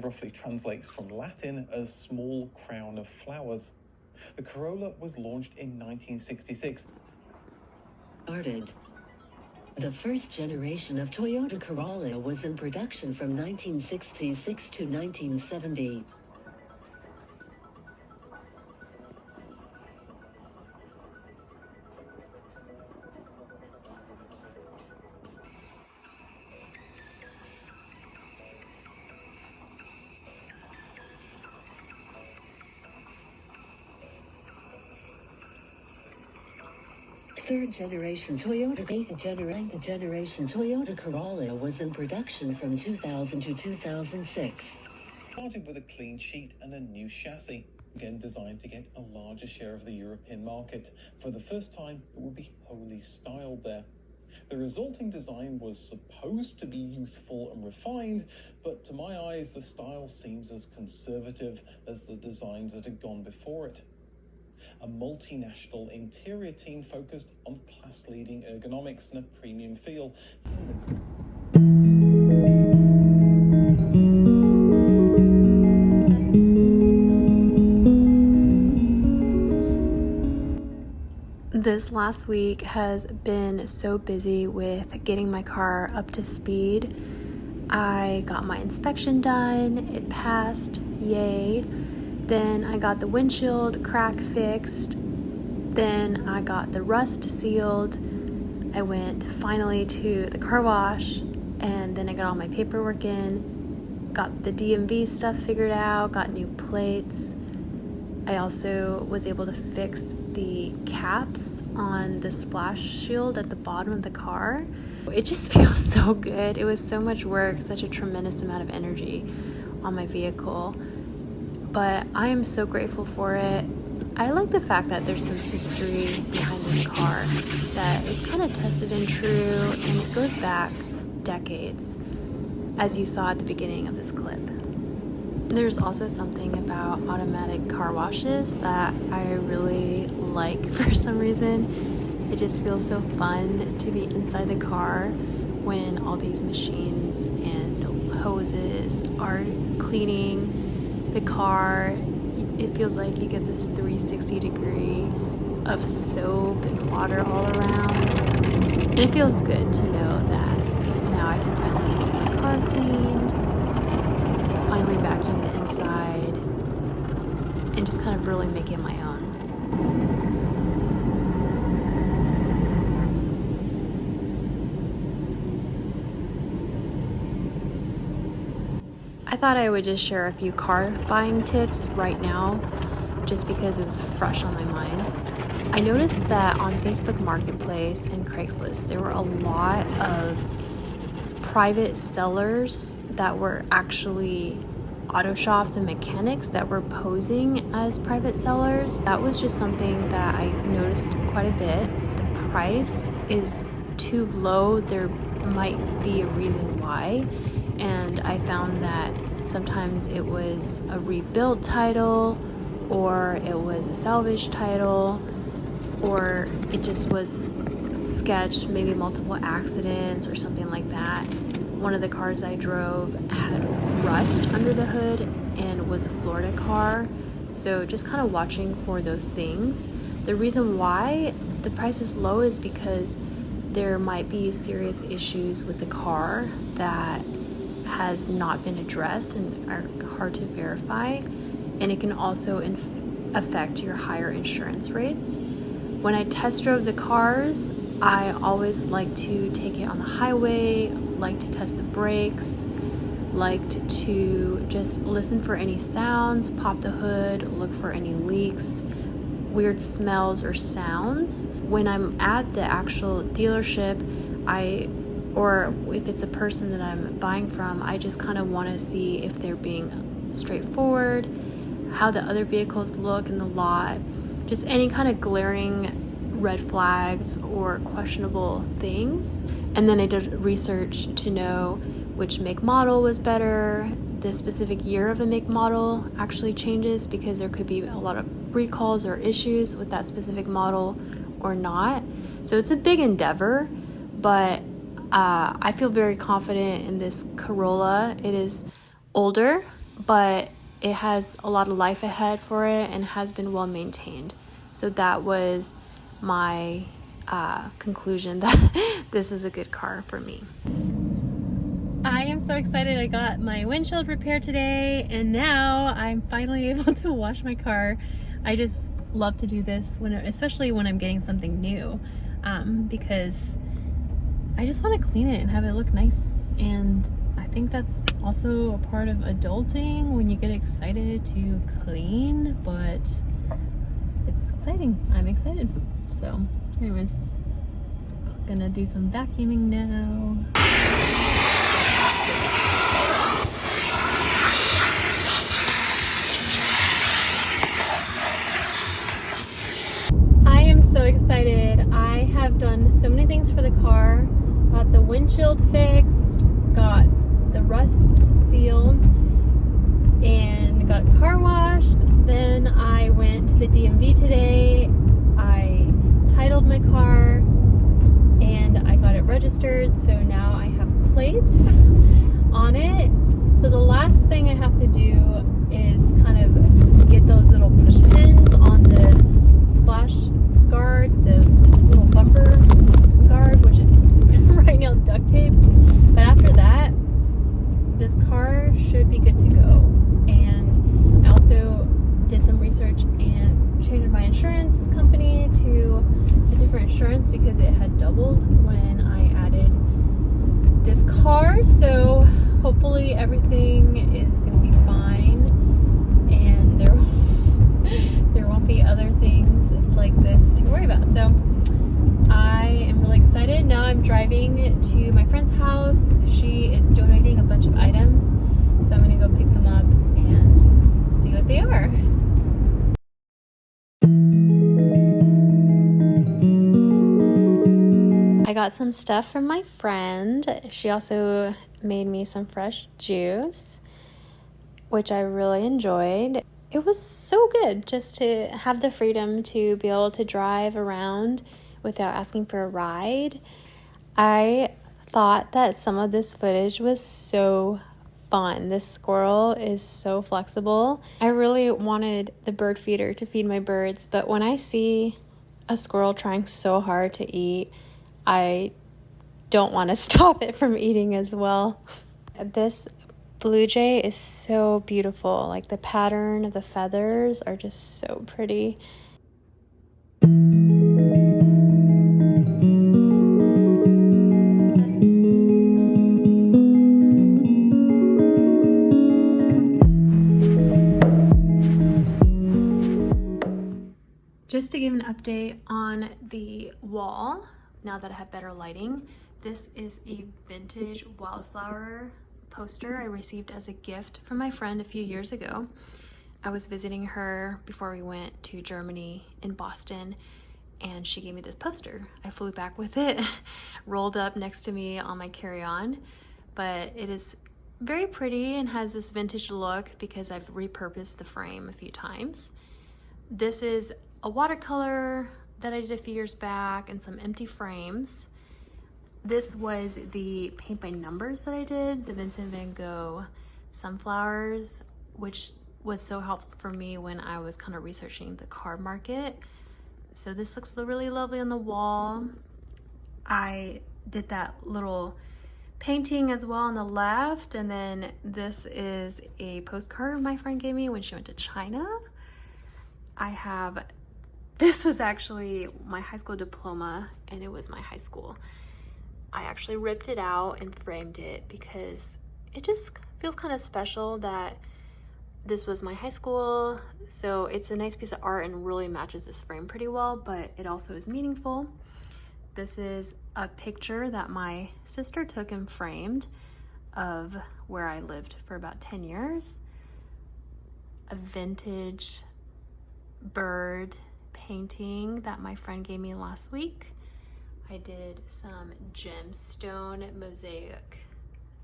roughly translates from Latin as small crown of flowers. The Corolla was launched in 1966. The first generation of Toyota Corolla was in production from 1966 to 1970. Third generation Toyota Corolla was in production from 2000 to 2006. Started with a clean sheet and a new chassis, again designed to get a larger share of the European market. For the first time, it would be wholly styled there. The resulting design was supposed to be youthful and refined, but to my eyes, the style seems as conservative as the designs that had gone before it. A multinational interior team focused on class-leading ergonomics and a premium feel. This last week has been so busy with getting my car up to speed. I got my inspection done, it passed, yay. Then I got the windshield crack fixed. Then I got the rust sealed. I went finally to the car wash, and then I got all my paperwork in, got the DMV stuff figured out, got new plates. I also was able to fix the caps on the splash shield at the bottom of the car. It just feels so good. It was so much work, such a tremendous amount of energy on my vehicle. But I am so grateful for it. I like the fact that there's some history behind this car, that it's kind of tested and true, and it goes back decades, as you saw at the beginning of this clip. There's also something about automatic car washes that I really like for some reason. It just feels so fun to be inside the car when all these machines and hoses are cleaning the car. It feels like you get this 360 degree of soap and water all around. And it feels good to know that now I can finally get my car cleaned, finally vacuum the inside, and just kind of really make it my own. I thought I would just share a few car buying tips right now, just because it was fresh on my mind. I noticed that on Facebook Marketplace and Craigslist, there were a lot of private sellers that were actually auto shops and mechanics that were posing as private sellers. That was just something that I noticed quite a bit. The price is too low. There might be a reason why. And I found that sometimes it was a rebuild title, or it was a salvage title, or it just was sketched, maybe multiple accidents or something like that. One of the cars I drove had rust under the hood and was a Florida car. So just kind of watching for those things. The reason why the price is low is because there might be serious issues with the car that has not been addressed and are hard to verify, and it can also affect your higher insurance rates. When I test drove the cars, I always like to take it on the highway, like to test the brakes, liked to just listen for any sounds, pop the hood, look for any leaks, weird smells or sounds. When I'm at the actual dealership, or if it's a person that I'm buying from, I just kind of want to see if they're being straightforward, how the other vehicles look in the lot, just any kind of glaring red flags or questionable things. And then I did research to know which make model was better. The specific year of a make model actually changes because there could be a lot of recalls or issues with that specific model or not. So it's a big endeavor, but I feel very confident in this Corolla. It is older, but it has a lot of life ahead for it and has been well maintained. So that was my conclusion that this is a good car for me. I am so excited. I got my windshield repaired today, and now I'm finally able to wash my car. I just love to do this, especially when I'm getting something new, because I just want to clean it and have it look nice. And I think that's also a part of adulting, when you get excited to clean, but it's exciting. I'm excited. So anyways, gonna do some vacuuming now. I am so excited. I have done so many things for the car. Got the windshield fixed, got the rust sealed, and got a car washed. Then I went to the DMV today. I titled my car and I got it registered, so now I have plates on it. So the last thing I have to do is kind of get those little push pins on the splash guard, the little bumper guard, which is right now duct tape. But after that, this car should be good to go. And I also did some research and changed my insurance company to a different insurance because it had doubled when I added this car. So hopefully everything is going to be fine, and there won't be other things like this to worry about. So I am really excited. Now I'm driving to my friend's house. She is donating a bunch of items, so I'm going to go pick them up and see what they are. I got some stuff from my friend. She also made me some fresh juice, which I really enjoyed. It was so good just to have the freedom to be able to drive around without asking for a ride. I thought that some of this footage was so fun. This squirrel is so flexible. I really wanted the bird feeder to feed my birds, but when I see a squirrel trying so hard to eat, I don't want to stop it from eating as well. This blue jay is so beautiful. Like, the pattern of the feathers are just so pretty. Just to give an update on the wall, now that I have better lighting, this is a vintage wildflower poster I received as a gift from my friend a few years ago. I was visiting her before we went to Germany in Boston, and she gave me this poster. I flew back with it, rolled up next to me on my carry-on, but it is very pretty and has this vintage look because I've repurposed the frame a few times. This is a watercolor that I did a few years back and some empty frames. This was the paint by numbers that I did, the Vincent van Gogh sunflowers, which was so helpful for me when I was kind of researching the car market. So this looks really lovely on the wall. I did that little painting as well on the left, and then this is a postcard my friend gave me when she went to China. This was actually my high school diploma, and it was my high school. I actually ripped it out and framed it because it just feels kind of special that this was my high school. So it's a nice piece of art and really matches this frame pretty well, but it also is meaningful. This is a picture that my sister took and framed of where I lived for about 10 years. A vintage bird painting that my friend gave me last week. I did some gemstone mosaic.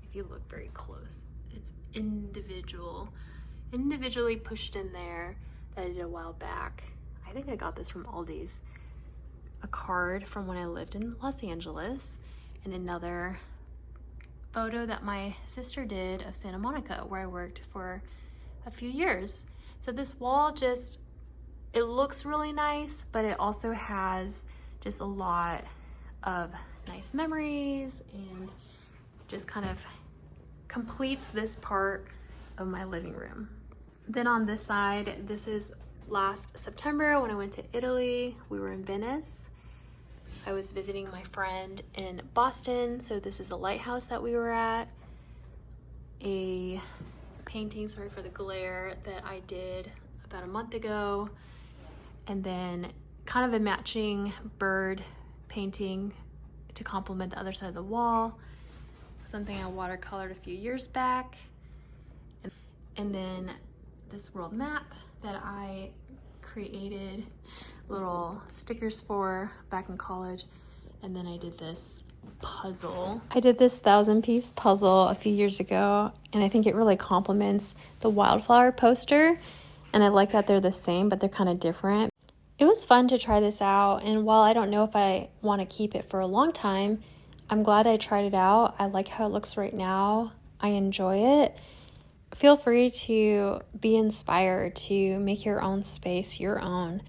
If you look very close, it's individually pushed in there that I did a while back. I think I got this from Aldi's. A card from when I lived in Los Angeles, and another photo that my sister did of Santa Monica, where I worked for a few years. So this wall just, it looks really nice, but it also has just a lot of nice memories and just kind of completes this part of my living room. Then on this side, this is last September when I went to Italy. We were in Venice. I was visiting my friend in Boston, so this is a lighthouse that we were at. A painting, sorry for the glare, that I did about a month ago. And then kind of a matching bird painting to complement the other side of the wall. Something I watercolored a few years back. And then this world map that I created little stickers for back in college. And then I did this puzzle. I did this 1,000-piece puzzle a few years ago, and I think it really complements the wildflower poster. And I like that they're the same, but they're kind of different. It was fun to try this out, and while I don't know if I want to keep it for a long time, I'm glad I tried it out. I like how it looks right now. I enjoy it. Feel free to be inspired to make your own space your own.